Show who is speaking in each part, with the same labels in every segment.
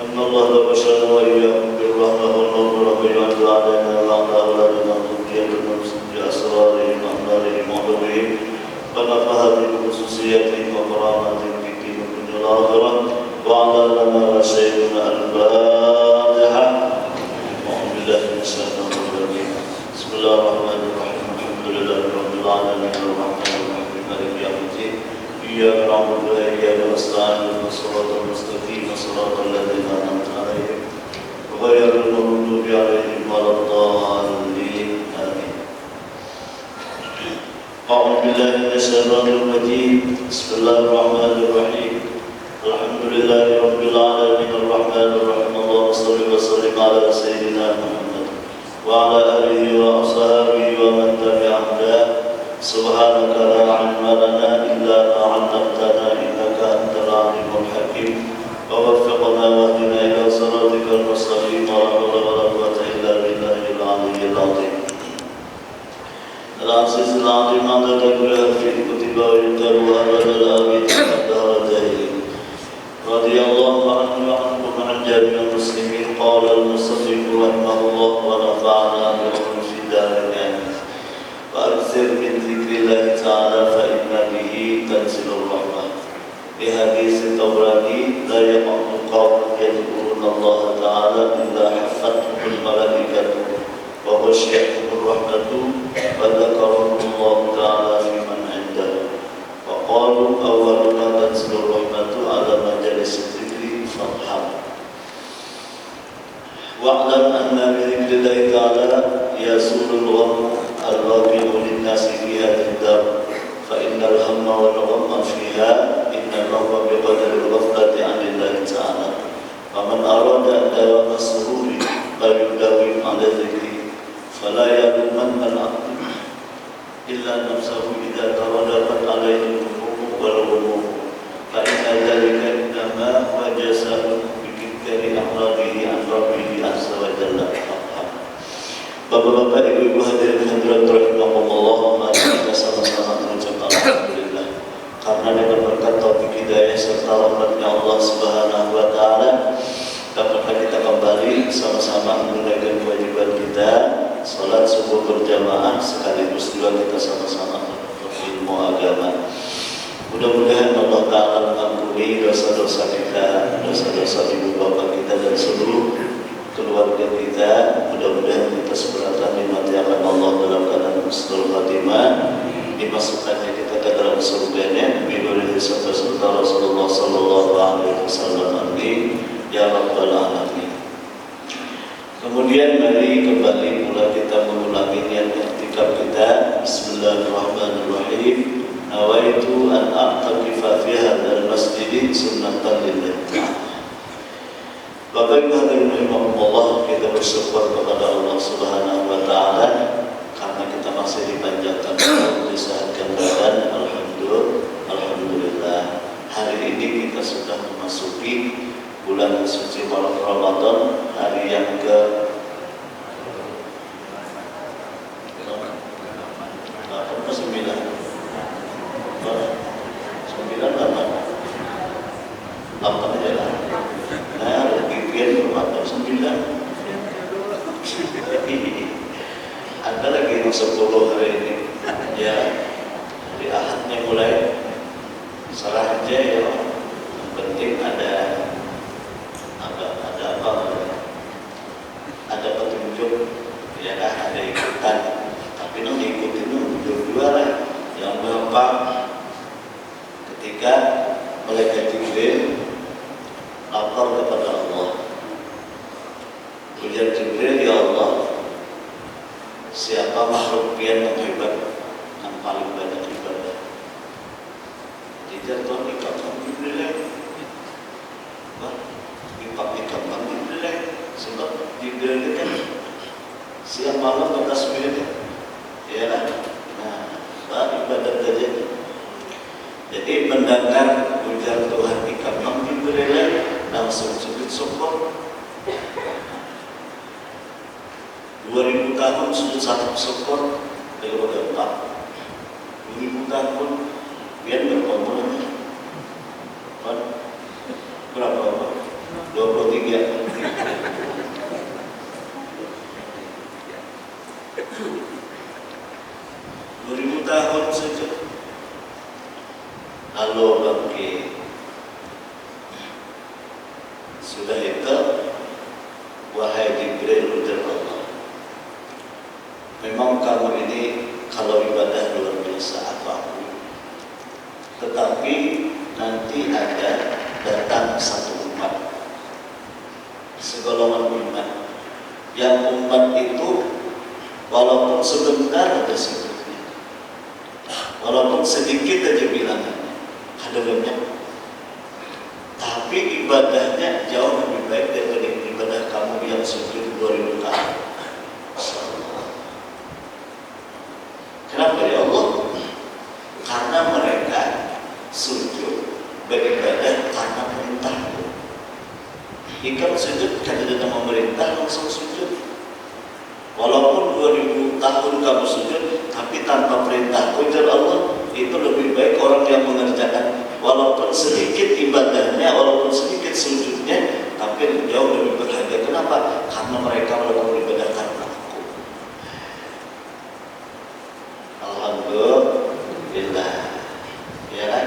Speaker 1: أن الله بشر وإياكم بالرحمة والمغفرة ويجعل علينا وعلى أولادنا ذرية المسلمين بأسرارهم وأموالهم وعلومهم ونفعها بخصوصياتهم وكراماتهم في الدين والدنيا الآخرة وعلى لنا وسيدنا الفاتحة. أعوذ بالله من الشيطان الرجيم. بسم الله الرحمن الرحيم. الحمد لله رب العالمين الرحمن الرحيم مالك يوم الدين إياك نعبد وإياك نستعين اهدنا الصراط المستقيم صراط الذين أنعمت عليهم غير المغضوب عليهم ولا الضالين آمين. أعوذ بالله من الشيطان الرجيم. بسم الله الرحمن الرحيم. الحمد لله رب العالمين الرحمن الرحيم. اللهم صل وسلم على سيدنا محمد وعلى آله وأصحابه ومن تبعهم. سبحانك لا علم لنا إلا ما علمتنا إنك أنت العليم الحكيم. ووفقنا واهدنا إلى صراطك المستقيم ولا حول ولا قوة إلا بالله العلي العظيم العزيز العظيم. عدد كل في كتب ويذكر أبدا الآمين الدارتين. رضي الله عنه وعنكم عن جميع المسلمين. قال المصنف رحمه الله ونفعنا بهم في الدارين. وأكثر من ذكر الله تعالى فإن به تنزل الرحمة. بحديث الطبراني لا يقع قوم يذكرون الله تعالى إلا حفتهم الملائكة وغشيتهم الرحمة فذكرهم الله تعالى في من عنده. وقالوا أول ما تنزل الرحمة على مجالس الذكر فارحم. واعلم أن بذكر الله تعالى يزول الغم الواقع للناس في هذه الدار. فإن الهم والغم فيها إنما هو بقدر الغفلة عن الله تعالى. ومن أراد دوام السرور فليداوم على ذكره فلا يلومن العبد إلا نفسه إذا ترددت عليه الهموم والغموم. فإن ذلك إنما هو جزاء بإنكار أعراضه عن ربه عز وجل. Bapak-bapak, ibu-ibu hadirin hadirat rahimakumullah, mari kita sama-sama mengucapkan alhamdulillah karena dengan berkat taufik hidayah serta rahmatnya Allah Subhanahu wa taala dapat kita kembali sama-sama menunaikan kewajiban kita salat subuh berjamaah sekaligus juga kita sama-sama menuntut ilmu agama. Mudah-mudahan Allah Ta'ala mengampuni dosa-dosa kita, dosa-dosa ibu bapak kita dan seluruh keluarga kita. Mudah-mudahan kita seberatan dimati akan Allah dalam keadaan husnul khatimah, dimasukkannya kita ke dalam surganya biduri serta Rasulullah sallallahu alaihi wasallam. Amin ya rabbal alamin. Kemudian mari kembali pula kita mengulangi niat i'tikaf kita. Bismillahirrahmanirrahim. Nawaitu an a'takifa fi hadzal masjid sunnatan lillah. Bapak Ibu hadirin rahimakumullah, kita bersyukur kepada Allah Subhanahu wa taala karena kita masih dipanjangkan umur, disehatkan badan. Alhamdulillah. Hari ini kita sudah memasuki bulan suci Ramadan, hari yang ke 8 aja lah. Nah, lebih atau 9. Ada lagi yang 10 hari ini. Ya, hari Ahadnya mulai. Salah aja ya. Yang penting ada apa? Ada petunjuk, ya kan? Ada ikutan. Tapi yang diikutin itu dua lah. Yang berapa? Ketika malaikat Jibril lapor kepada Allah. Ujar Jibril, ya Allah, siapa makhluk yang hebat yang paling banyak ibadah? Tidak Tuhan ikatkan Jibril. Ikatkan Jibril. Sebab Jibril kan siap malam bertasbih. Ya kan? Nah, ibadat saja. Jadi mendengar ujar Tuhan ikatkan Jibril, langsung sujud syukur. 2000 tahun sujud satu syukur dari 4. 2000 tahun biar berkumpul berapa? 23 dia. 2000 tahun saja. Lalu bangkit. Sudah itu, wahai Jibril, ujar Allah, memang kamu ini kalau ibadah luar biasa apa-apa. Tetapi nanti ada datang satu umat, segolongan umat, yang umat itu walaupun sebentar ada sibuknya, walaupun sedikit aja bilangannya, ada banyak, tapi ibadahnya jauh lebih baik daripada ibadah kamu yang sujud 2000 kali. Kenapa ya Allah? Karena mereka sujud beribadah karena perintahmu. Jika sujud karena tidak memerintah langsung sujud. Walaupun 2000 tahun kamu sujud, tapi tanpa perintah ujar Allah, itu lebih baik orang yang mengerjakan walaupun sedikit ibadahnya, walaupun sedikit sujudnya, tapi jauh lebih berharga. Kenapa? Karena mereka melakukan ibadah karena aku. Alhamdulillah. Ya kan?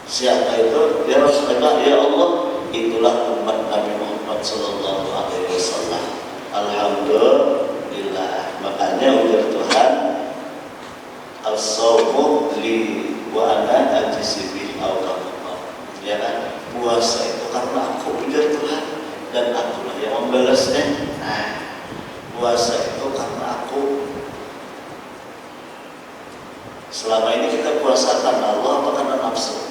Speaker 1: Siapa itu? Ya Rasulullah, ya Allah, itulah umat Nabi Muhammad sallallahu alaihi wasallam. Alhamdulillah. Makanya ujar Tuhan, as-sawmu li wa ana ajisi bih awqamah. Ya kan? Puasa itu karena aku, ujar Tuhan, dan akulah yang membalasnya. Nah, puasa itu karena aku. Selama ini kita puasa karena Allah apa karena nafsu?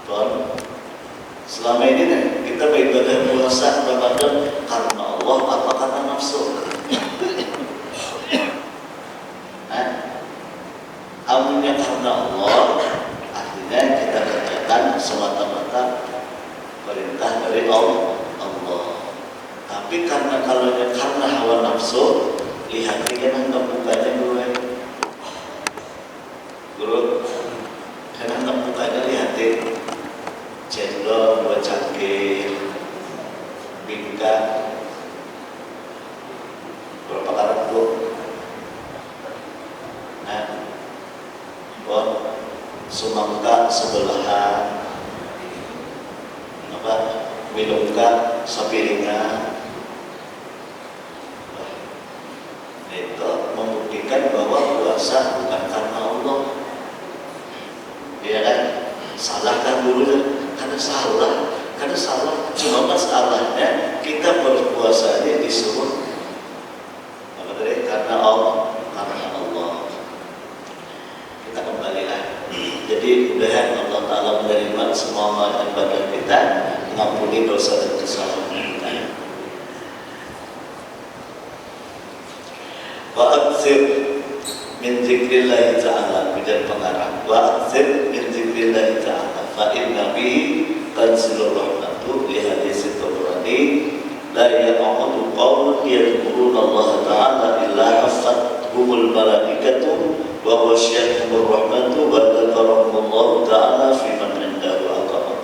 Speaker 1: Tuhan, selama ini kita beribadah puasa Ramadan karena Allah apa karena nafsu? Amunnya karena Allah, artinya kita kerjakan semata-mata perintah dari Allah. Tapi karena karena hawa nafsu, lihat kan hendak bukanya dulu ya. Guru, kan hendak bukanya lihatin cendol, buah cangkir, bingka, berapa karat bu? Nah, sumangka sebelahan, apa? Minumka sapiringan. Itu membuktikan bahwa puasa bukan karena Allah. Ya kan? Salahkan dulu karena salah. Cuma masalahnya kita berpuasanya disuruh apa tadi? Karena Allah. Kita kembali lagi. Jadi mudah-mudahan Allah Ta'ala menerima semua ibadah kita, mengampuni dosa dan kesalahan kita. Wa aktsir min zikrillah ta'ala, bidan pengarang. Wa aktsir min zikrillah ta'ala fa inna bihi tanzilur rahmatu li hadis Tabrani la ya'budu qaumun yadhkuruna Allah Ta'ala illa hafathumul malaikatu wa wasyiyatuhur rahmatu wa dzakarahumullahu ta'ala fi man indahu aqama.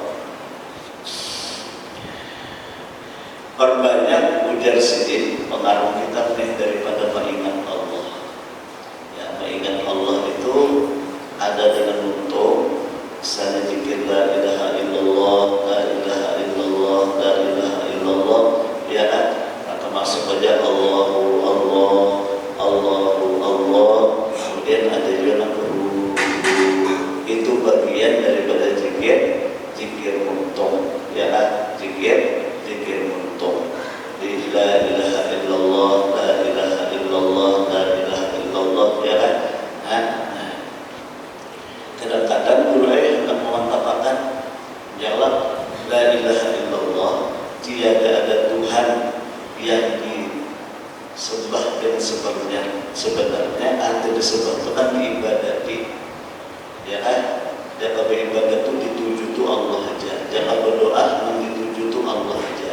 Speaker 1: Perbanyak ujar sidin pengaruh kita daripada mengingat Allah. Ya, mengingat Allah itu ada dengan untung. Misalnya zikir la ilaha illallah, la ilaha illallah, la ilaha illallah, ya kan? Atau masuk aja Allahu Allah, Allahu Allah. Kemudian ada juga itu bagian daripada zikir untung, ya kan? Zikir untung. La ilaha illallah, la ilaha illallah, la ilaha illallah, ya kan? Kadang-kadang guru hendak memantapkan jalan la ilaha illallah, tiada ada Tuhan yang disembah dan sebenarnya arti disembah itu kan diibadati, ya kan? Jangan beribadah itu dituju tu Allah aja, jangan berdoa dituju tu Allah aja,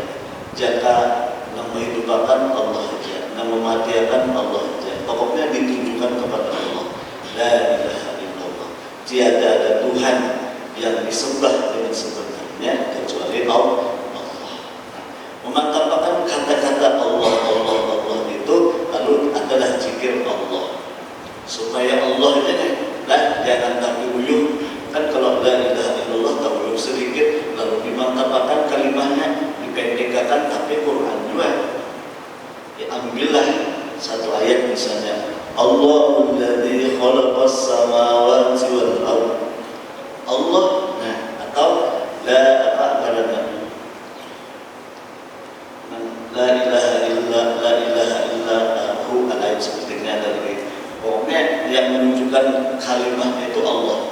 Speaker 1: jangan menghidupkan Allah aja, mematikan Allah aja, pokoknya ditujukan kepada Allah. La ilaha illallah, tiada ada Tuhan yang disembah dengan sebenarnya kecuali satu ayat misalnya, Allahul ladzi khalaqas samawati wal ardh. Allah, nah, atau la ilaha illa hu, ayat seperti ini ada lagi. Pokoknya yang menunjukkan kalimat itu Allah.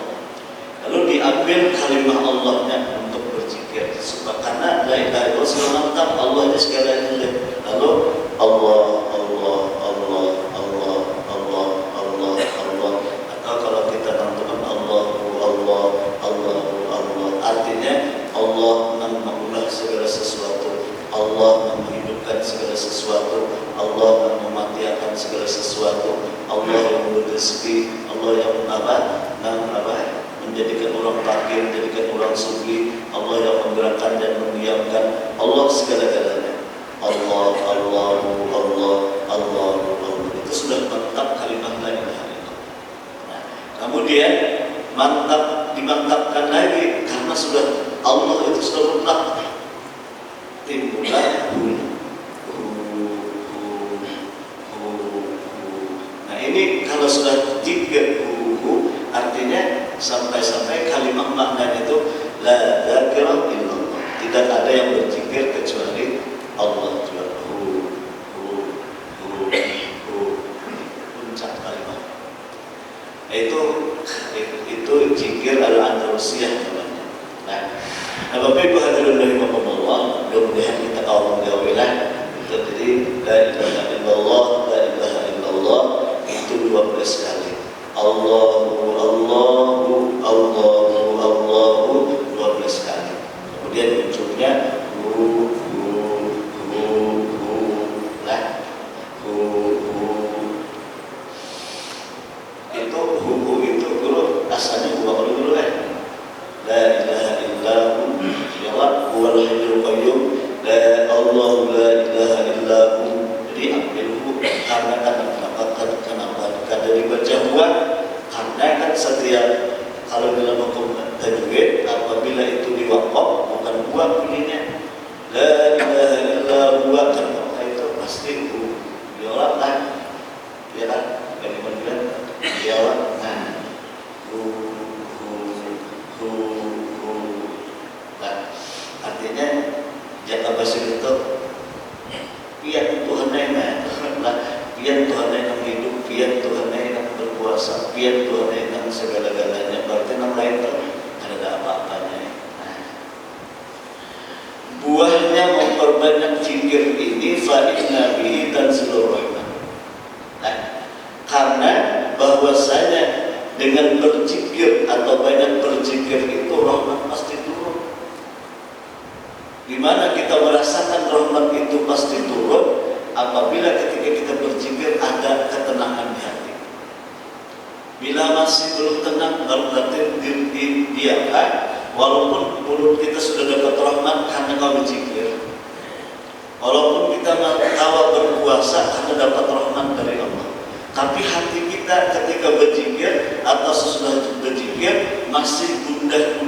Speaker 1: Lalu diambil kalimat Allahnya untuk berzikir. Karena la ilaha illallah segala mantap, Allah itu segalanya. Lalu Allah, Allah, Allah, Allah, Allah, Allah, Allah. Atau kalau kita tentukan Allah, Allah, Allah, Allah. Artinya Allah mengulah segala sesuatu, Allah menghidupkan segala sesuatu, Allah mematikan segala sesuatu, Allah yang memberi rezeki, Allah yang menjadikan orang fakir, menjadikan orang sufi, Allah yang menggerakkan dan mendiamkan, Allah segala-galanya. Allah, Allah, Allah, Allah, Allah. Itu sudah mantap kalimat la ilaha illallah. Nah, kemudian dimantapkan lagi karena sudah Allah itu sudah mutlak. Timbullah Nah ini kalau sudah zikir artinya sampai-sampai kalimat maknanya itu la dzakira illallah. Tidak ada yang berzikir kecuali Allah juga. Puncak kalimat. Itu zikir al-andalusiyah namanya. Nah, Bapak Ibu hadirin rahimakumullah, mudah-mudahan kita kaum gawelah itu jadi la ilaha illallah, la ilaha illallah itu 12 kali. Allahu Allahu Allahu Allahu 12 kali. Kemudian ujungnya itu dulu asalnya bukan dulu kan. La ilaha illallah ya Allah huwal hayyul qayyum la Allah la ilaha illahu. Jadi ambilhu karena dari baca buat karena kan setiap kalau dalam hukum tajwid apabila itu diwakaf bukan buat bunyinya la ilaha illallah kan itu pasti ya Allah kan ya kan kemudian ya Allah nah artinya jika bahasa itu pian Tuhan pian Tuhan yang hidup, pian Tuhan yang berkuasa, pian Tuhan yang segala-galanya. Berarti nama lain itu ada apa-apanya. Nah, buahnya memperbanyak zikir ini fa'inna bihi tanzilur rahmah. Nah, karena bahwasanya dengan berzikir atau banyak berzikir itu rahmat pasti turun. Di mana kita merasakan rahmat itu pasti turun apabila ketika kita berzikir ada ketenangan di hati. Bila masih belum tenang, berarti didiamkan. Walaupun mulut kita sudah dapat rahmat karena kau berzikir. Walaupun kita tawa berpuasa karena dapat rahmat dari Allah. Tapi hati kita ketika berzikir atau sesudah berzikir masih gundah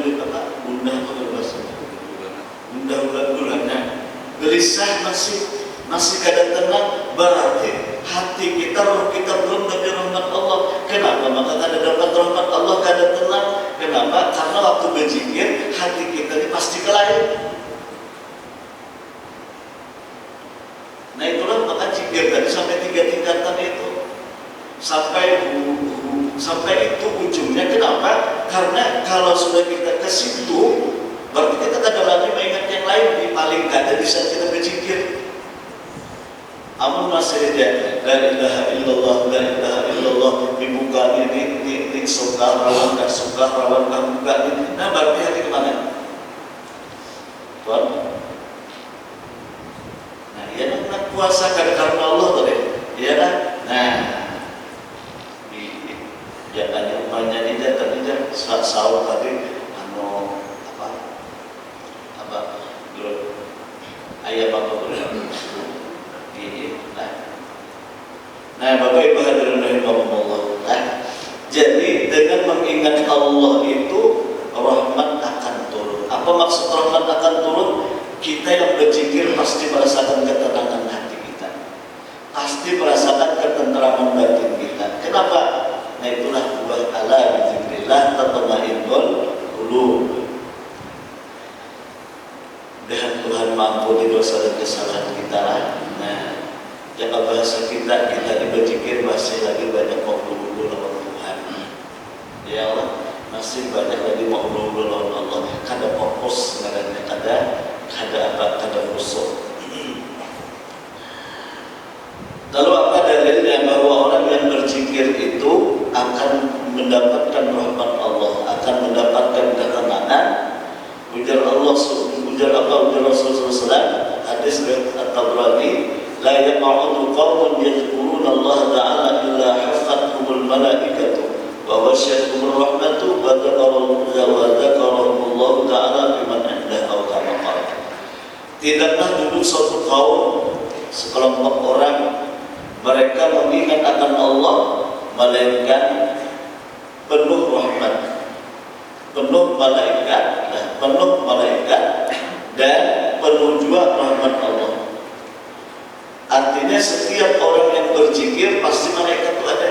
Speaker 1: gulana, gelisah masih kadang tenang, berarti hati kita, roh kita belum dari rahmat Allah. Kenapa? Maka kada dapat rahmat Allah, kada tenang. Kenapa? Karena waktu berzikir hati kita ini pasti kelain. Nah itulah maka zikir tadi sampai 3 tingkatan itu. Sampai itu ujungnya. Kenapa? Karena kalau sudah kita ke situ, berarti kita tidak lagi mengingat yang lain. Paling kada di saat kita berzikir. Amun masih aja la ilaha illallah, la ilaha illallah dibuka ini suka rawan dan suka rawan kan buka ini. Nah berarti hati kemana? Tuhan. Nah ya nak puasa karena Allah tadi. Ya kan? Nah jangan umpamanya tidak tadi saat sahur tadi ayat apa dulu? Nah, Bapak Ibu hadirin rahimakumullah. Nah, jadi dengan mengingat Allah itu rahmat akan turun. Apa maksud rahmat akan turun? Kita yang berzikir pasti merasakan ketenangan hati kita. pasti merasakan ketentraman batin kita. Kenapa? Nah itulah buah ala bizikrillah tatma'innul qulub. Dan Tuhan mampuni dosa dan kesalahan kita. Nah, jaga bahasa kita dibajikir masih lagi banyak mau berhubung lawan Tuhan. Ya Allah, masih banyak lagi mau berhubung lawan Allah. Kada fokus sebenarnya, kada khusyuk. Lalu apa dalilnya bahwa orang yang berzikir itu akan mendapatkan rahmat Allah, akan mendapatkan ketenangan? Ujar Rasulullah SAW, hadis riwayat At-Tabrani, la yaq'udu qaumun yadhkuruna Allah ta'ala illa hafathumul malaikatu wa wasyathumur rahmatu wa dzakarahumullah ta'ala biman indah atau kama qala. Tidaklah duduk suatu kaum, sekelompok orang, mereka mengingat akan Allah, melainkan penuh rahmat, penuh malaikat dan penuh juga rahmat Allah. Artinya setiap orang yang berzikir pasti malaikat itu ada.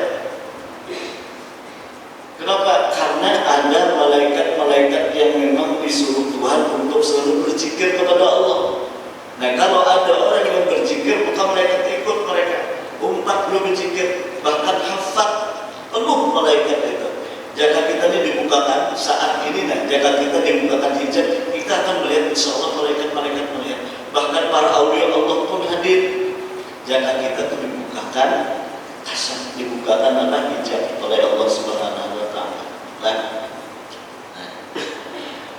Speaker 1: Kenapa? Karena ada malaikat-malaikat yang memang disuruh Tuhan untuk selalu berzikir kepada Allah. Nah kalau ada orang yang berzikir, maka malaikat ikut mereka. Umat belum berzikir, bahkan hafal penuh malaikat itu. Jika kita ini dibukakan saat ini, jika kita dibukakan hijab, kita akan melihat insya Allah malaikat-malaikat melihat. Bahkan para aulia Allah pun hadir. Jika kita itu dibukakan adalah hijab oleh Allah Subhanahu Wa Taala.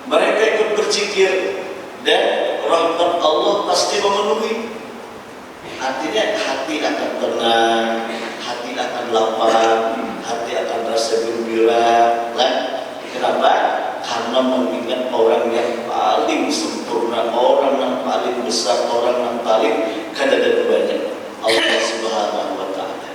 Speaker 1: Mereka ikut berzikir dan rahmat Allah pasti memenuhi. Artinya hati akan tenang, hati akan lapang, hati akan rasa gembira. Kenapa? Karena mengingat orang yang paling sempurna, orang yang paling besar, orang yang paling kadang banyak, Allah Subhanahu Wa Taala.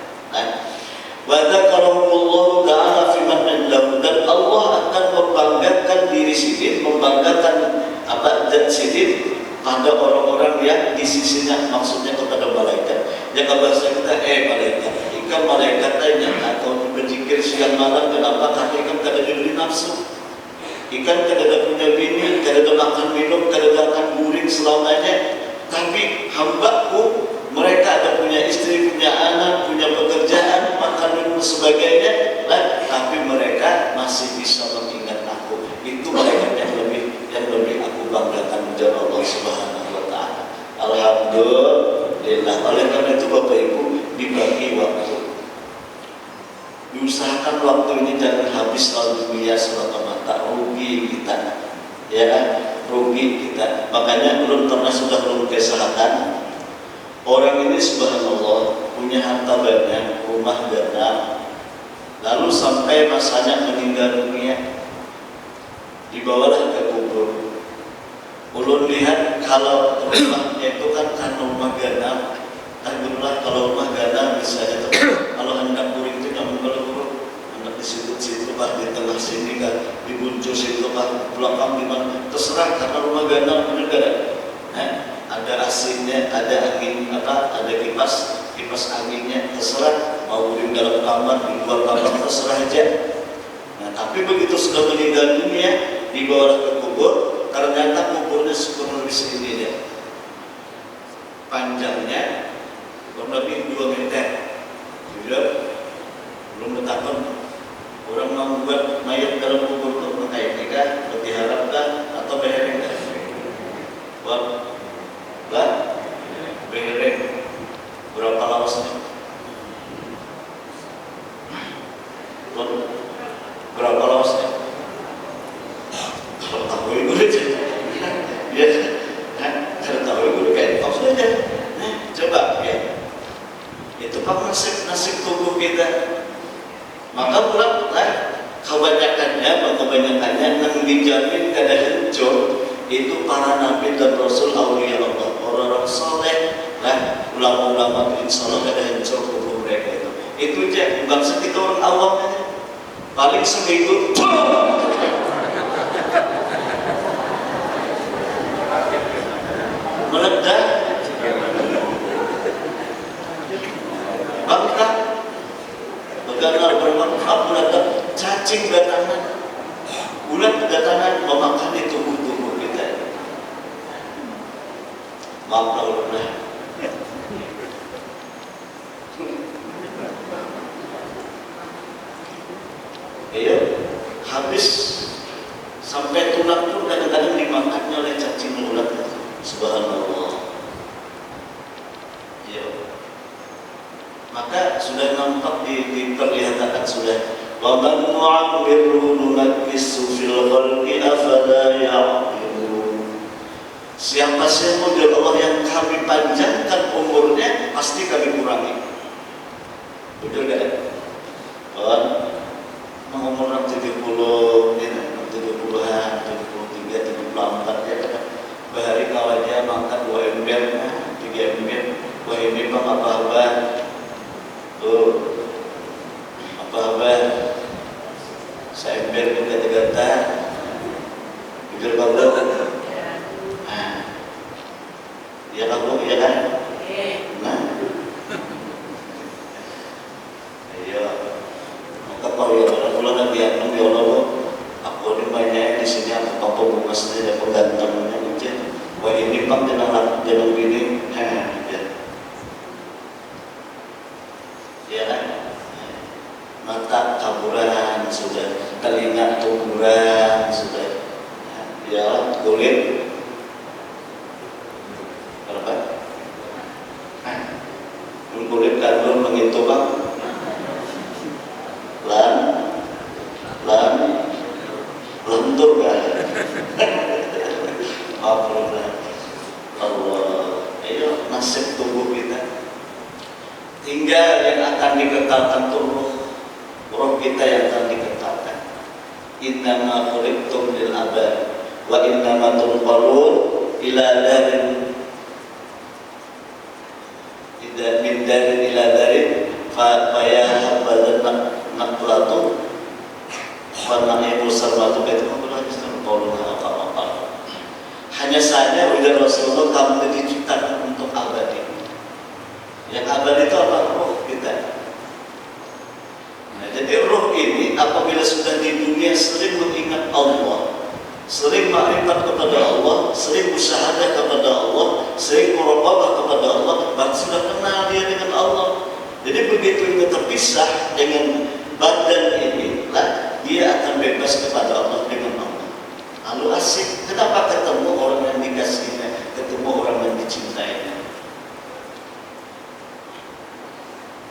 Speaker 1: Wa dzakarahumullah ta'ala fi man indahu, dan Allah akan membanggakan diri sendiri, membanggakan zat sendiri pada orang-orang yang di sisinya, maksudnya kepada malaikat. Jika bahasa kita malaikat, ikan malaikat tanya atau berzikir siang malam, kenapa? Karena ikan kada diberi nafsu. Ikan kada ada punya bini, kada ada makan minum, kada ada akan guring selamanya. Tapi hambaku, mereka ada punya istri, punya anak, punya pekerjaan, makan minum sebagainya, tapi mereka masih bisa mengingat aku. Itu malaikat yang lebih aku banggakan ujar Allah Subhanahu Wa Taala. Alhamdulillah. Oleh karena itu Bapak Ibu, dibagi waktu. Diusahakan waktu ini jangan habis lalu dunia semata-mata, rugi kita. Ya, rugi kita. Makanya belum pernah sudah belum kesehatan. Orang ini subhanallah punya harta banyak, rumah banyak, lalu sampai masanya meninggal dunia, dibawalah ke kubur. Ulun lihat kalau rumahnya itu kan rumah ganam. Alhamdulillah kalau rumah ganam misalnya, kalau hendak kuring itu namun kalau hendak di situ pak, di tengah sini kan, di buncur situ pak, belakang di mana, terserah karena rumah ganam benar kan? Ada AC-nya, ada angin ada kipas anginnya, terserah mau di dalam kamar, di luar kamar, terserah aja. Nah, tapi begitu sudah meninggal dunia, dibawa ke kubur, ternyata kuburnya kurang lebih segini ya. Panjangnya kurang lebih 2 meter. Sudah belum bertakon orang mau buat mayat dalam kubur itu pakai nikah, berharapkan atau berhereng kan? Buat berhereng berapa lawasnya? Berapa lawasnya? Kalau tahu ibu aja, ya, kalau tahu ibu kayak tahu saja. Coba ya, itu kan nasib tubuh kita. Maka pula kebanyakannya yang dijamin kada hancur itu para nabi dan rasul aulia Allah, orang-orang soleh, ulama-ulama insya Allah kada hancur tubuh mereka itu. Itu aja, bukan sekitar orang awam aja. Paling seminggu meledak. cacing datangan, ulat datangan memakan di tubuh kita. Maaf kalau udah. Ayo, habis sampai tulang pun kadang-kadang dimakannya oleh cacing ulat. Subhanallah. Iya. Maka sudah nampak diperlihatkan sudah. Wa man nu'ammirhu nunakkishu fil khalqi afala ya'qilun. Siapa saja dari Allah yang kami panjangkan umurnya pasti kami kurangi. Betul enggak? Kan umur 70 ini 70-an, 73, 74 ya kan. Bahari kawannya makan 2 ember, 3 ember. Wah ini bang apa-apa. Tuh apa-apa. Saya ember juga tegata. Pikir bagus. Nah, ya kamu ya kan? Nah, iya. Maka kalau ya kalau nanti yang ya Allah, aku ini banyak di sini aku papa bunga sendiri aku gantengnya aja. Wah ini bang jalan gini, ya kan? Mata kaburan sudah, telinga tumburan sudah, ya kulit berapa? Kulit kandung begitu bang, lentur kan? Allah, ayo nasib tubuh kita. Tinggal yang akan dikekalkan tubuh, roh kita yang akan dikekalkan. Innama khuliqtum lil abad wa innama tunqalun ila darin min darin ila darin fa yahabbadan naqlatu wa na'ibu sarmatu itu hanya saja ujar Rasulullah kamu diciptakan untuk abadi. Yang abadi itu apa? Roh kita. Nah, jadi roh ini apabila sudah di dunia sering mengingat Allah, sering makrifat kepada Allah, sering musyahadah kepada Allah, sering muraqabah kepada Allah, bahkan sudah kenal dia dengan Allah. Jadi begitu itu terpisah dengan badan ini, lah dia akan bebas kepada Allah dengan Allah. Lalu asik, kenapa ketemu orang yang dikasihnya, ketemu orang yang dicintainya?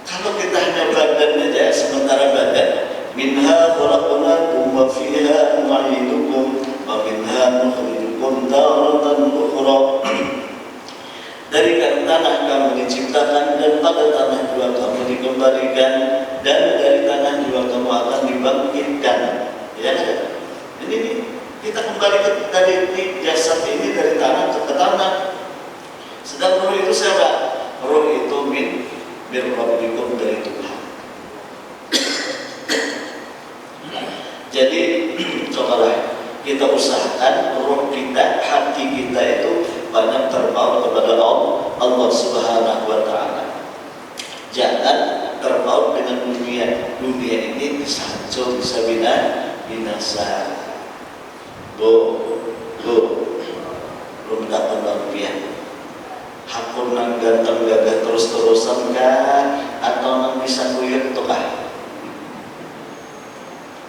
Speaker 1: Kalau kita hanya badan aja, sementara badan, minha khalaqnakum wa fiha nu'idukum wa minha nukhrijukum taratan ukhra. Dari tanah kamu diciptakan dan pada tanah juga kamu dikembalikan dan dari tanah juga kamu akan dibangkitkan. Ya, ini kita kembali dari jasad ini dari tanah ke tanah. Sedang roh itu siapa? Roh itu min rabbikum dari Tuhan. Jadi cobalah kita usahakan roh kita, hati kita itu banyak terpaut kepada Allah Subhanahu wa Ta'ala. Jangan terpaut dengan dunia. Dunia ini bisa hancur, bisa binasa. Belum dapat bagian. Hakun nang ganteng gagah terus-terusan kan, atau nang bisa kuyut tuh kan?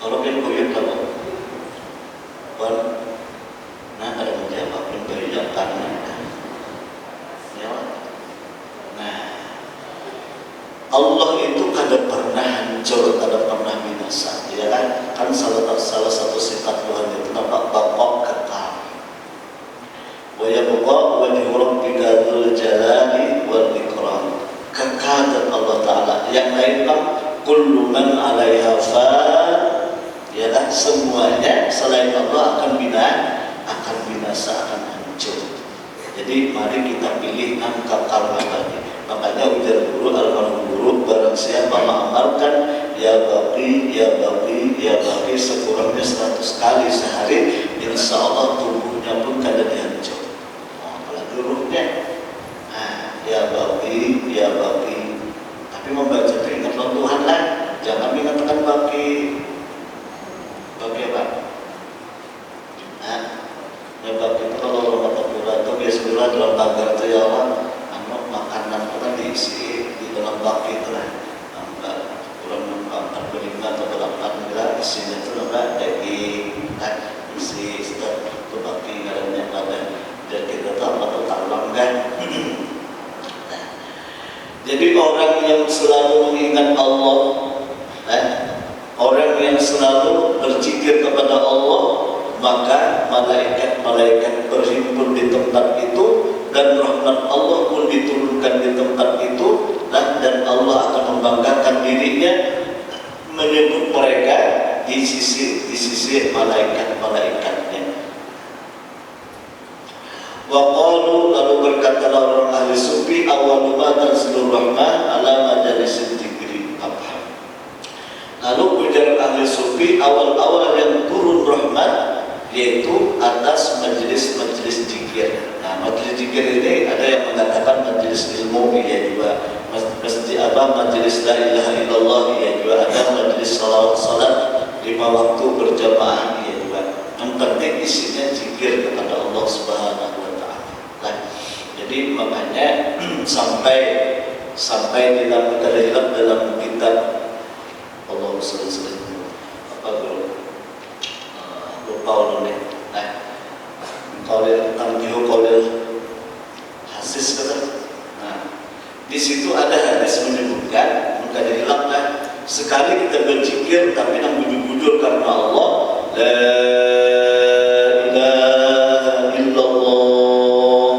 Speaker 1: Kalau dia kuyut kamu, nah ada menjawab yang banyak karena, ya. Nah, Allah itu kada pernah hancur, kada pernah binasa, ya kan? Kan salah satu sifat Tuhan itu nampak bapak kekal. Wa yabqa wajhu rabbika dzul jalali wal ikram. Kekal dan Allah Taala. Yang lain bang, kullu man 'alaiha fan. Ya kan? Semuanya selain Allah akan binasa, akan hancur. Jadi mari kita pilih yang kekal abadi. Makanya ujar guru almarhum guru, barang siapa mengamalkan ya baqi sekurangnya 100 kali sehari, insya Allah tubuhnya pun kada dihancur. Apalagi ruhnya. Nah, ya baqi. Tapi membaca itu ingatlah Tuhan lah, jangan mengatakan baqi. itulah dalam pagar itu ya Allah, makanan kan diisi di dalam bak itu lah, kurang 45 atau 8 gram isinya itu lah daging, isi setiap baki karena ada dan kita tahu atau talang kan. Jadi orang yang selalu mengingat Allah, orang yang selalu berzikir kepada Allah, maka malaikat-malaikat berhimpun di tempat itu dan rahmat Allah pun diturunkan di tempat itu, dan Allah akan membanggakan dirinya menyebut mereka di sisi malaikat-malaikatnya. Wa qalu, lalu berkatalah orang ahli sufi, awwalu ma tanzilur rahmah ala majalisil dzikri abha. Lalu ujar ahli sufi, awal-awal yang turun rahmat yaitu atas majelis-majelis zikir. Nah, majelis zikir ini ada yang mengatakan majelis ilmu, ya juga majelis la ilaha illallah, ya juga ada majelis salat 5 waktu berjamaah, ya juga. Yang penting isinya zikir kepada Allah Subhanahu wa taala. Jadi makanya sampai dalam kitab Allah Subhanahu apa dulu lupa ulunnya. Qaulil hasis kata. Nah, di situ ada hadis menyebutkan, maka dihilangkan sekali kita berzikir tapi yang bujur-bujur karena Allah, la ilaha illallah,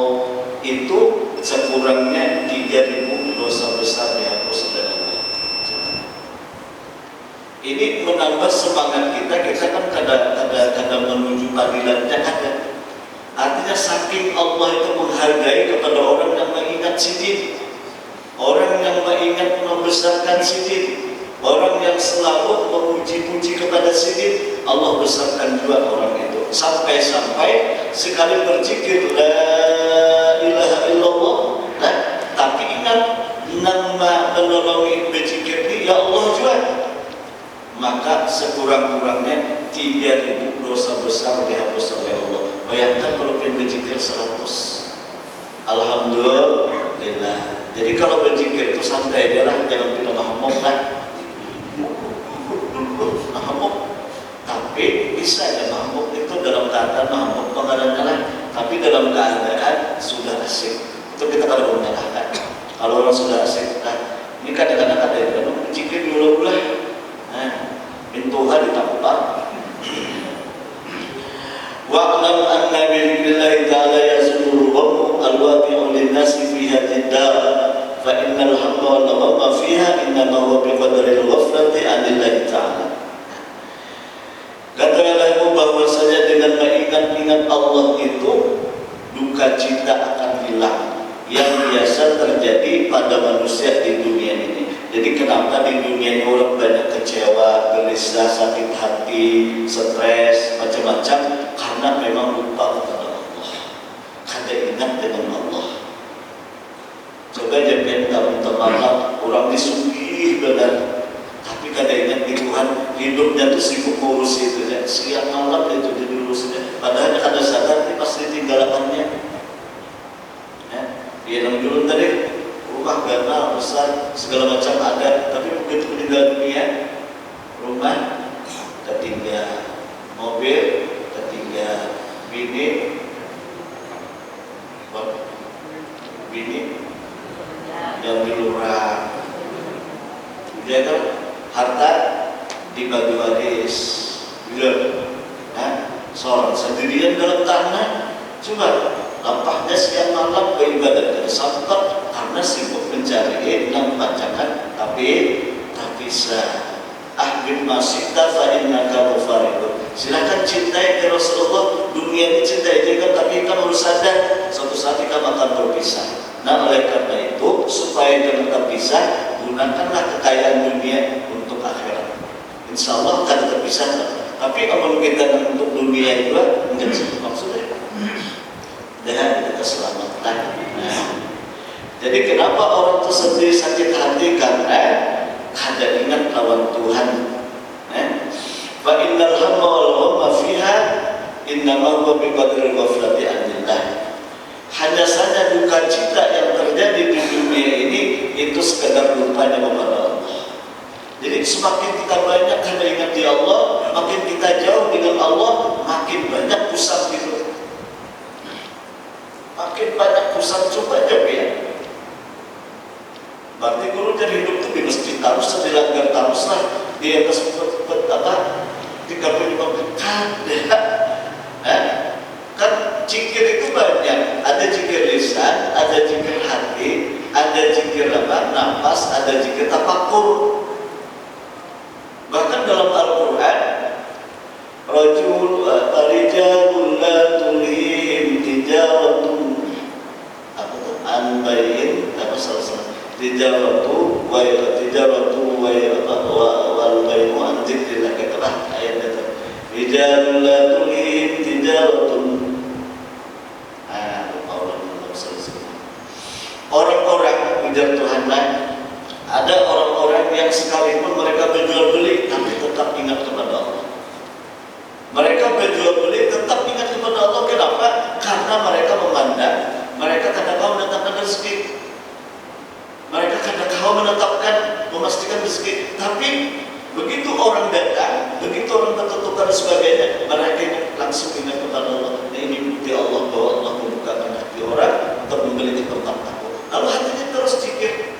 Speaker 1: itu sekurangnya 3.000 dosa besar dihapus oleh Allah. Ini menambah semangat kita kan kadang menuju panggilannya ada. Artinya saking Allah itu menghargai kepada orang yang mengingat sidin, orang yang mengingat membesarkan sidin, orang yang selalu memuji-puji kepada sidin, Allah besarkan juga orang itu. Sampai-sampai sekali berzikir la ilaha illallah, tapi ingat nama menolongi berzikir ini ya Allah juga, maka sekurang-kurangnya 3.000 dosa besar dihapus oleh Allah. Bayangkan kalau berzikir 100, alhamdulillah. Jadi kalau berzikir itu santai aja lah, jangan kita mahamuk lah, mahamuk. Tapi bisa ya mahamuk itu dalam keadaan mahamuk pengaruhnya lah, tapi dalam keadaan sudah asik itu kita kalau menyalahkan. Kalau orang sudah asik, ini kadang-kadang ada yang berzikir dulu lah. Tuhan ditampar. Wa'lam anna billahi ta'ala yazuru wa al-waqi'u lin-nasi fi hadhihi dar fa innal hamma wal ghamma fiha innama huwa bi qadaril ghaflati 'anillahi ta'ala. Katakanlah bahwasanya dengan mengingat Allah itu duka cita akan hilang yang biasa terjadi pada manusia di dunia ini. Jadi kenapa di dunia ini orang banyak kecewa, gelisah, sakit hati, stres, macam-macam? Karena memang lupa kepada Allah, kada ingat dengan Allah. Coba jangan minta maaf, orang disugih benar, tapi kada ingat di Tuhan. Hidupnya tuh sibuk ngurus itu ya, siang malam itu diurusnya. Padahal kada sadar ini pasti tinggalannya. Dia yang dulu tadi rumah gana besar segala macam ada, tapi begitu meninggal dunia, rumah ketinggalan, mobil ketinggalan, bini yang di lurah, dia kan harta dibagi waris, gitu, soal sendirian dalam tanah, coba lampahnya siang malam beribadah dan sempat karena sibuk mencari enam pacangan, tapi tak bisa. Bin masita fa innaka mufariqun. Silakan cintai Rasulullah, dunia ini cintai dia, tapi kamu harus sadar suatu saat kamu akan berpisah. Nah, oleh karena itu supaya kamu terpisah, gunakanlah kekayaan dunia untuk akhirat. Insya Allah akan terpisah. Tapi kalau kita untuk dunia juga enggak sih maksudnya. Dengan kita keselamatan. Jadi kenapa orang itu sendiri sakit hati? Karena kada ingat lawan Tuhan. Fa innal hamma wal ghamma fiha innama huwa bi qadri ghaflati anillah. Hanya sukacita yang terjadi di dunia ini itu sekedar lupanya kepada Allah. Jadi semakin kita banyak karena ingat di Allah, makin kita jauh dengan Allah, makin banyak pusat itu. Makin banyak pusat, coba aja ya. Berarti guru jadi hidup itu di masjid terus, di langgar terus lah, di atas apa 35 ada. Kan zikir itu banyak, ada zikir lisan, ada zikir hati, ada zikir nafas, ada zikir tafakur. Bahkan dalam Al-Quran, rijalun la tulihim tijaratun an bai'in tijaratu wal bai'u an dzikrillah, katalah ayat itu. Rijalun la tulihim tijaratun. Orang-orang ujar Tuhan, ada orang-orang yang sekalipun mereka berjual beli tapi tetap ingat kepada Allah. Mereka berjual beli tetap ingat kepada Allah. Kenapa? Karena mereka memandang, mereka kadang-kadang menetapkan rezeki, mereka kadang-kadang menetapkan, memastikan rezeki. Tapi begitu orang datang, begitu orang bertukar dan sebagainya, mereka langsung ingat kepada Allah. Nah, ini bukti Allah bahwa Allah membukakan hati orang untuk membeli pertama. Lalu hatinya terus zikir.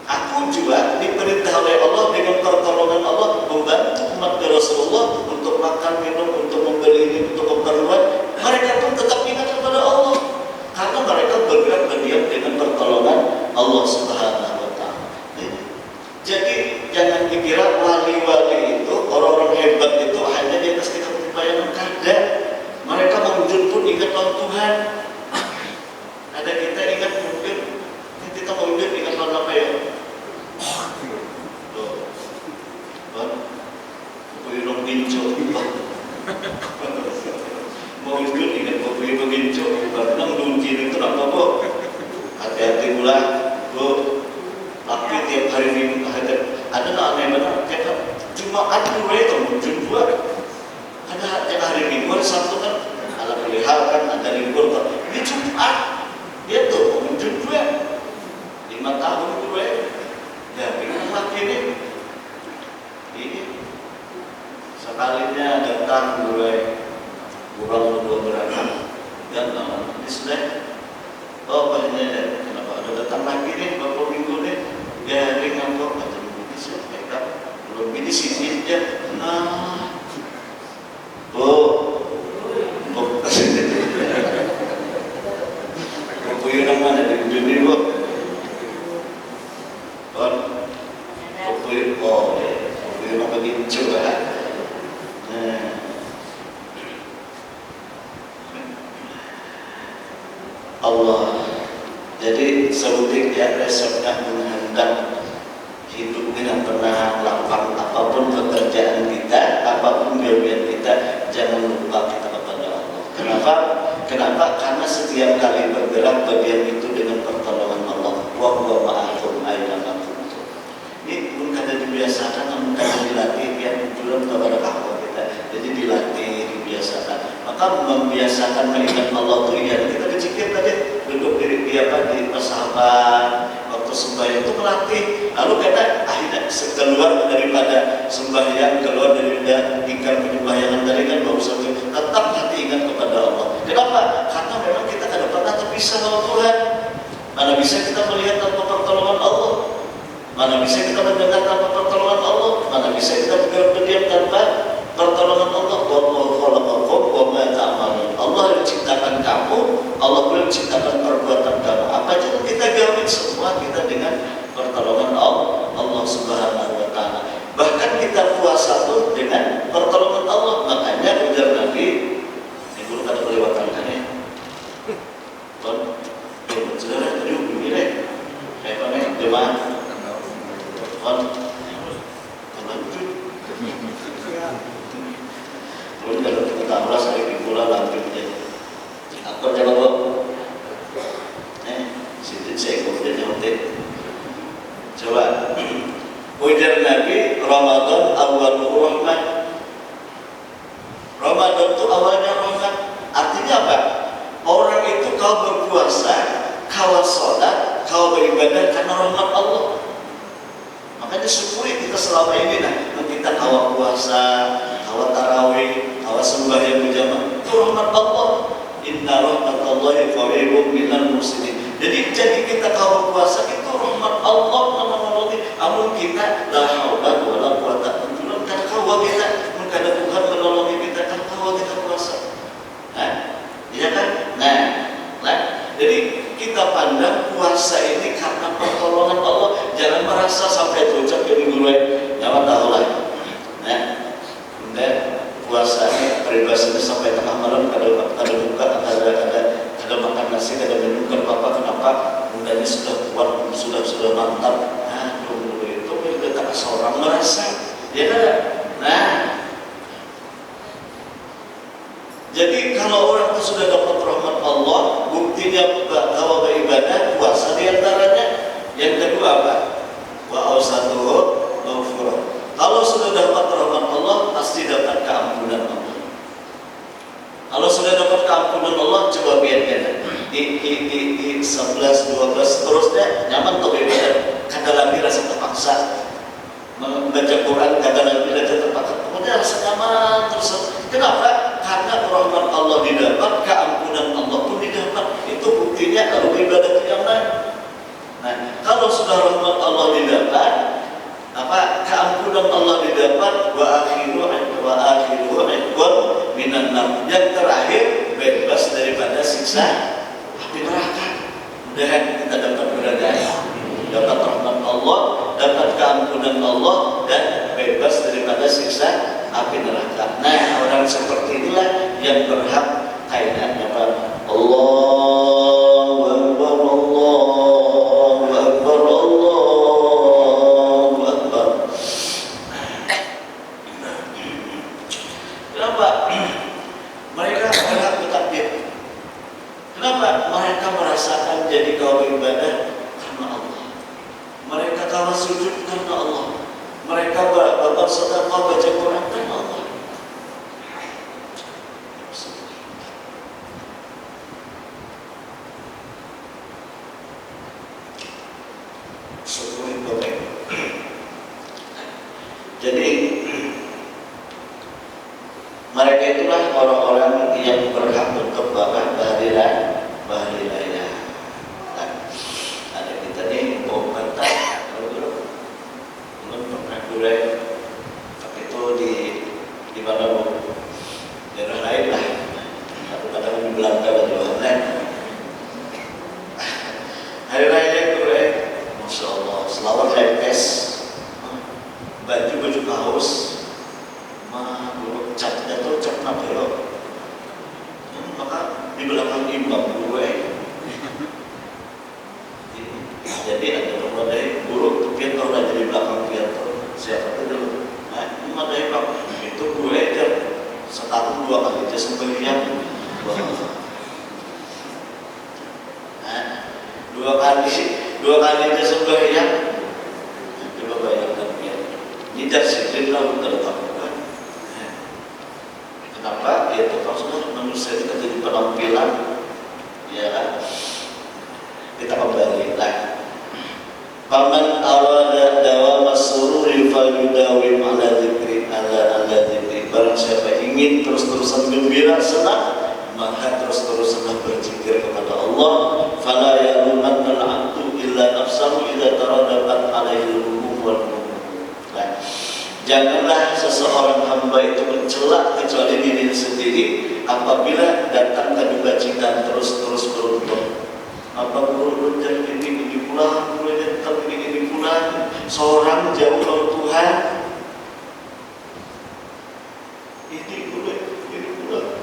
Speaker 1: Aku juga diperintah oleh Allah dengan pertolongan Allah membantu umat Rasulullah untuk makan, minum, untuk membeli ini, untuk keperluan. Mereka pun tetap ingat kepada Allah karena mereka bergerak berdiam dengan pertolongan Allah Subhanahu wa Ta'ala. Jadi jangan dikira wali-wali itu, orang-orang hebat itu hanya di atas kita bayangan kada. Mereka mewujud pun ingat Tuhan. Ada kita ingat mungkin kita mewujud ingat apa ya? Puyuh ginco, mau hidup ingat puyuh ginco, karena mungkin itu apa bu? Hati-hati pula, bu. Tapi tiap hari minggu ada aneh benar, kita cuma ada dua itu muncul dua. Ada tiap hari minggu, hari Sabtu kan, alhamdulillah kan ada libur kan. Ini Jumat, dia tuh muncul dua, 5 tahun dua. Ya, bingung lagi ini sekalinya datang gue kurang dua berapa dan ini sudah banyak kenapa ada datang lagi nih beberapa minggu nih ya ini ngambek macam bisa mereka belum ini sini aja puyuh yang mana di dunia bu puyuh yang begini coba. Allah jadi sebutik ya resepnya menghendak hidup dengan tenang, lapang, apapun pekerjaan kita, apapun kegiatan kita, jangan lupa kita kepada Allah. Kenapa? Karena setiap kali bergerak bagian itu dengan pertolongan Allah. Wa huwa ma'akum aina ma kuntum. Ini pun kada dibiasakan, namun kada dilatih yang belum kepada Allah kita. Jadi dilatih, dibiasakan. Maka membiasakan mengingat Allah itu ya kita dicikir tadi duduk di persahabat waktu sembahyang itu melatih. Lalu kata akhirnya keluar daripada sembahyang, keluar daripada ikan penyembahyangan tadi kan baru saja tetap hati ingat kepada Allah. Kenapa? Karena memang kita tidak pernah terpisah sama Tuhan. Mana bisa kita melihat tanpa pertolongan Allah? Mana bisa kita mendengar tanpa pertolongan Allah? Mana bisa kita bergerak berdiam tanpa pertolongan Allah? Wallahu khalaqakum wa ma ta'malun. Allah yang ciptakan kamu, Allah pun yang ciptakan perbuatan kamu. Apa aja kita gabung semua kita dengan pertolongan Allah Subhanahu wa Ta'ala. Bahkan kita puasa pun dengan pertolongan Allah. Makanya ujar Nabi, ini guru kata kelewatan kan ya. Saudara tadi begini deh. Kayak mana jemaah? Belum kalau kita merasa di bola lanjutnya. Aku coba bu. puasa, kau sholat, kau beribadah karena rahmat Allah. Makanya syukuri kita selama ini kita kau puasa, kau tarawih, kau sembahyang berjamaah, itu rahmat Allah. Inna rahmatallahi qaribun minal muhsinin. Jadi kita kau puasa itu rahmat Allah namanya. Amun kita la haula wala quwata illa billah, karena kau kita mengkada Tuhan menolongi kita karena kau kita puasa. Iya kan? Jadi kita pandang puasa ini karena pertolongan Allah. Jangan merasa sampai tujuan jadi guru jangan tahu lah. Kemudian puasanya peribahasanya sampai tengah malam ada buka, ada makan nasi, ada minum kan kenapa? Mudanya sudah kuat, sudah mantap. Itu kita seorang merasa, ya kan? Jadi kalau orang itu sudah dapat rahmat Allah, buktinya bahwa beribadah, puasa diantaranya. Yang kedua apa? Wa awsatuhu maghfirah. Kalau sudah dapat rahmat Allah, pasti dapat keampunan Allah. Kalau sudah dapat keampunan Allah, coba biarkan di 11, 12 seterusnya nyaman tuh beribadah. Kada lagi rasa terpaksa membaca Quran, kada lagi rasa terpaksa. Pokoknya rasa nyaman terus. Kenapa? Karena rahmat Allah didapat, keampunan Allah pun didapat. Itu buktinya kalau ibadah yang lain. Kalau sudah rahmat Allah didapat, keampunan Allah didapat, wa akhiru minan nar. Yang terakhir bebas daripada siksa api neraka. Mudah-mudahan kita dapat berada, dapat rahmat Allah, dapat keampunan Allah, dan bebas daripada siksa api neraka. Orang seperti inilah yang berhak kaitannya Pak. Allahu Akbar, Allahu Akbar, Allahu Akbar. Kenapa? Mereka berhak bertakbir. Kenapa? Mereka merasakan jadi kau beribadah karena Allah. Mereka kau sujud karena Allah. Mereka bersedekah baca Quran karena Allah. Jadi mereka itulah orang-orang yang berhak untuk baharilah. Ada kita nih mau bantah belum pernah dulu, tapi itu di mana bu? Daerah lain lah. Tapi kadang di Belanda bagaimana? Hari raya dulu, masya Allah, selawat lepes, baju kaos, catnya tuh cat napero. Maka di belakang imam gue, jadi ada nomor dari guru tuh pianto ada di belakang pianto. Siapa tuh dulu? Nomor dari pak itu gue aja setahun 2 kali aja sembahyang. 2 kali aja sembahyang. Coba bayangkan ya. Ini disiplin lah untuk lakukan. Kenapa? Ya tetap sudah manusia itu jadi penampilan, ya kan? Kita kembali lagi. Paman awada dawam sururi falyudawim ala dzikri ala dzikri. Barang siapa ingin terus-terusan gembira, senang, maka terus-terusan berzikir kepada Allah. Fala yalumanna al-'abdu illa nafsahu idza taradabat 'alaihi al-humum wal humum. Janganlah seseorang hamba itu mencela kecuali diri sendiri apabila datang keduga cinta terus beruntung. Apa guru dan ini pula, guru dan ini pula, seorang jauh dari Tuhan. Ini guru, ini pula.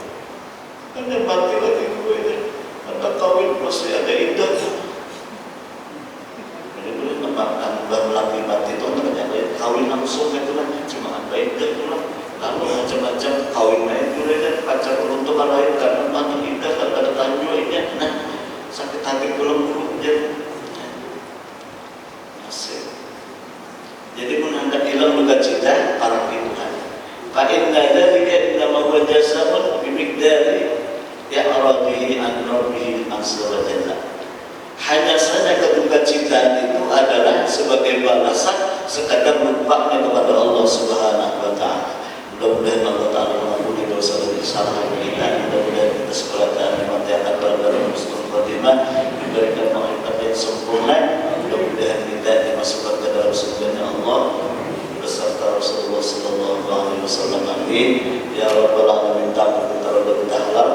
Speaker 1: Karena mati lagi guru ini, karena kawin masih ada indah. Jadi guru nambah lagi mati itu ternyata kawin langsung itu lah, cuma ada indah itu lah. Lalu macam-macam kawin lain guru dan pacar peruntukan lain karena mati indah, karena ada tanjuannya. Sakit hati belum masih. Jadi menghadap hilang luka cita para Tuhan. Fa inna dzalika innama huwa jazaa'un bi miqdari ya'radihi an rabbih azza wa jalla. Hanya saja keduka citaan itu adalah sebagai balasan sekadar lupanya kepada Allah Subhanahu wa taala. Mudah-mudahan Allah Ta'ala mengampuni dosa dan kesalahan kita. Mudah-mudahan kita sekalian mati akan berada husnul khotimah, diberikan makrifat yang sempurna. Mudah-mudahan kita dimasukkan ke dalam surganya Allah beserta Rasulullah Sallallahu Alaihi Wasallam. Amin. Ya Rabbal Alamin. Kita halal.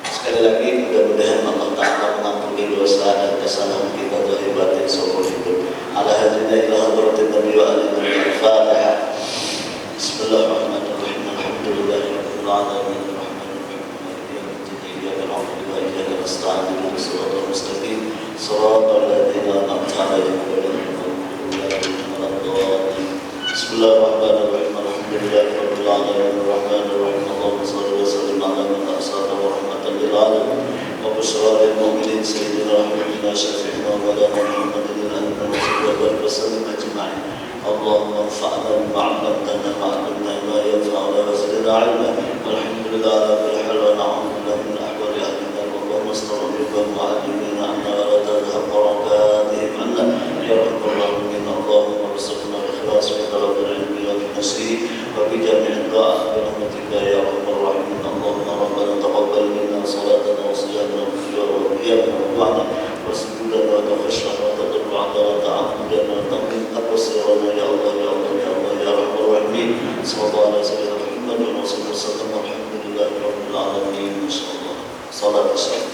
Speaker 1: Sekali lagi mudah-mudahan Allah Ta'ala mengampuni dosa dan kesalahan kita zahir batin seumur hidup. Ala hadina ila hadratin Nabi wa alihi al-Fatihah. Bismillahirrahmanirrahim. Alhamdulillahirabbil alamin. Arrahmanirrahim. Maliki yaumiddin. Iyyaka na'budu wa iyyaka nasta'in. Ihdinas siratal mustaqim. Siratal ladzina an'amta 'alaihim ghairil maghdubi 'alaihim waladdallin. Bismillahirrahmanirrahim. Alhamdulillahirabbil alamin. Arrahmanirrahim. Allahumma shalli wa sallim 'ala man arsalta wa rahmatan lil alamin. Wa bushra lil mu'minin sayyidina Muhammadin syafi'ina wa lana Muhammadin al-nabiyyina wa sallim ajma'in. اللهم انفعنا بما علمتنا وعلمنا ما ينفعنا وزدنا علما. والحمد لله على كل حال ونعوذ بالله من احوال اهل النار. اللهم استر عيوبهم وعلمنا عنا ولا تذهب بركاتهم عنا يا رب العالمين. اللهم ارزقنا الاخلاص في طلب العلم وفي نشره وبجميع الطاعات برحمتك يا ارحم الراحمين. اللهم ربنا تقبل منا صلاتنا وصيامنا وقيامنا وركوعنا وسجودنا وتخشعنا وتضرعنا وتعبدنا وتقبل تقصيرنا يا الله يا الله يا الله يا رب الراحمين. صلى الله على سيدنا محمد وصحبه وسلم. والحمد لله رب العالمين. ما شاء الله. صلاة الشهر.